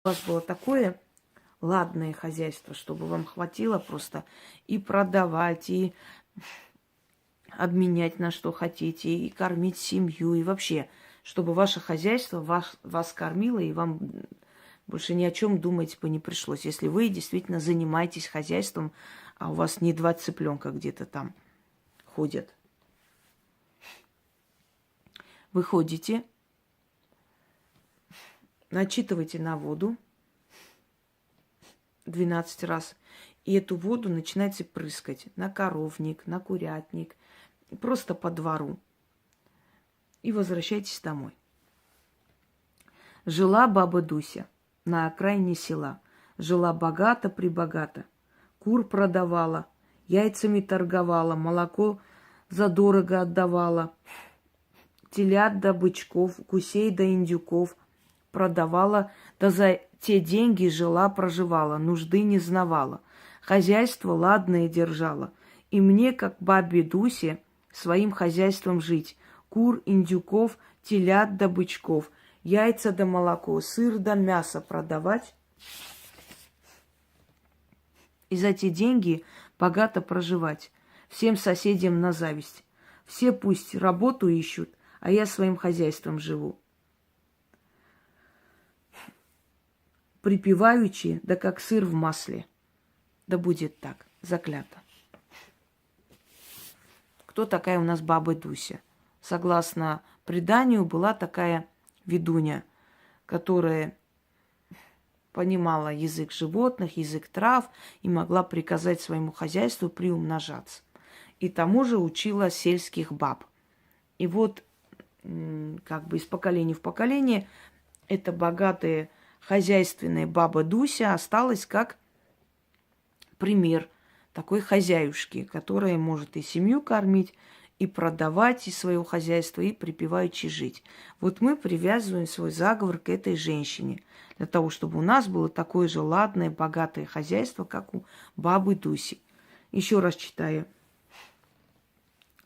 у вас было такое ладное хозяйство, чтобы вам хватило просто и продавать, и обменять на что хотите, и кормить семью, и вообще, чтобы ваше хозяйство вас кормило, и вам больше ни о чем думать бы не пришлось, если вы действительно занимаетесь хозяйством, а у вас не 2 цыпленка где-то там ходят. Вы ходите, начитываете на воду 12 раз, и эту воду начинаете прыскать на коровник, на курятник, просто по двору. И возвращайтесь домой. Жила баба Дуся на окраине села. Жила богато-пребогато. Кур продавала, яйцами торговала, молоко задорого отдавала, телят да бычков, гусей да индюков продавала, да за те деньги жила-проживала, нужды не знавала. Хозяйство ладное держала. И мне, как бабе Дусе, своим хозяйством жить. Кур, индюков, телят да бычков, яйца да молоко, сыр да мясо продавать. И за те деньги богато проживать. Всем соседям на зависть. Все пусть работу ищут, а я своим хозяйством живу. Припеваючи, да как сыр в масле. Да будет так, заклято. Кто такая у нас баба Дуся? Согласно преданию, была такая ведунья, которая понимала язык животных, язык трав и могла приказать своему хозяйству приумножаться. И тому же учила сельских баб. И вот как бы из поколения в поколение эта богатая хозяйственная баба Дуся осталась как пример такой хозяюшки, которая может и семью кормить, и продавать из своего хозяйства, и припеваючи жить. Вот мы привязываем свой заговор к этой женщине, для того, чтобы у нас было такое же ладное, богатое хозяйство, как у бабы Дуси. Еще раз читаю.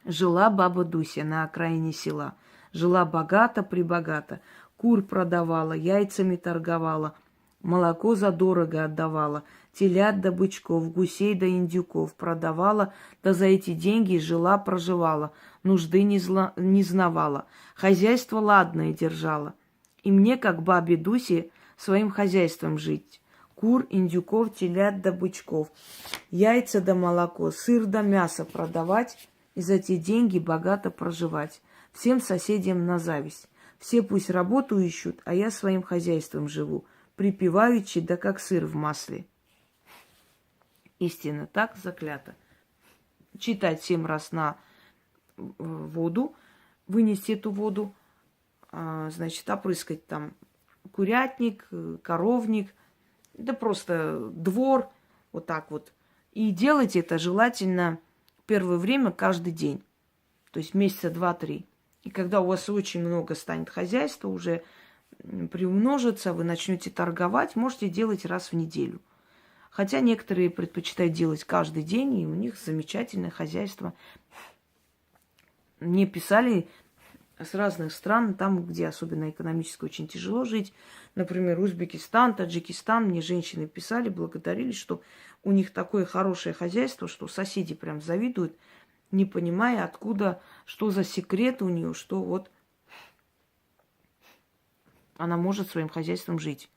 Жила баба Дуся на окраине села. Жила богато-пребогато. Кур продавала, яйцами торговала, молоко задорого отдавала, телят да бычков, гусей да индюков продавала, да за эти деньги жила-проживала, нужды не знавала, хозяйство ладное держала. И мне, как бабе Дусе, своим хозяйством жить. Кур, индюков, телят да бычков, яйца да молоко, сыр да мясо продавать и за те деньги богато проживать. Всем соседям на зависть. Все пусть работу ищут, а я своим хозяйством живу, припеваючи, да как сыр в масле. Истинно так заклято. Читать 7 раз на воду, вынести эту воду, значит, опрыскать там курятник, коровник, да просто двор, вот так вот. И делать это желательно первое время каждый день, то есть месяца 2-3. И когда у вас очень много станет хозяйства, уже приумножится, вы начнете торговать, можете делать раз в неделю. Хотя некоторые предпочитают делать каждый день, и у них замечательное хозяйство. Мне писали с разных стран, там, где особенно экономически очень тяжело жить. Например, Узбекистан, Таджикистан. Мне женщины писали, благодарили, что у них такое хорошее хозяйство, что соседи прям завидуют, не понимая, откуда, что за секрет у нее, что вот она может своим хозяйством жить.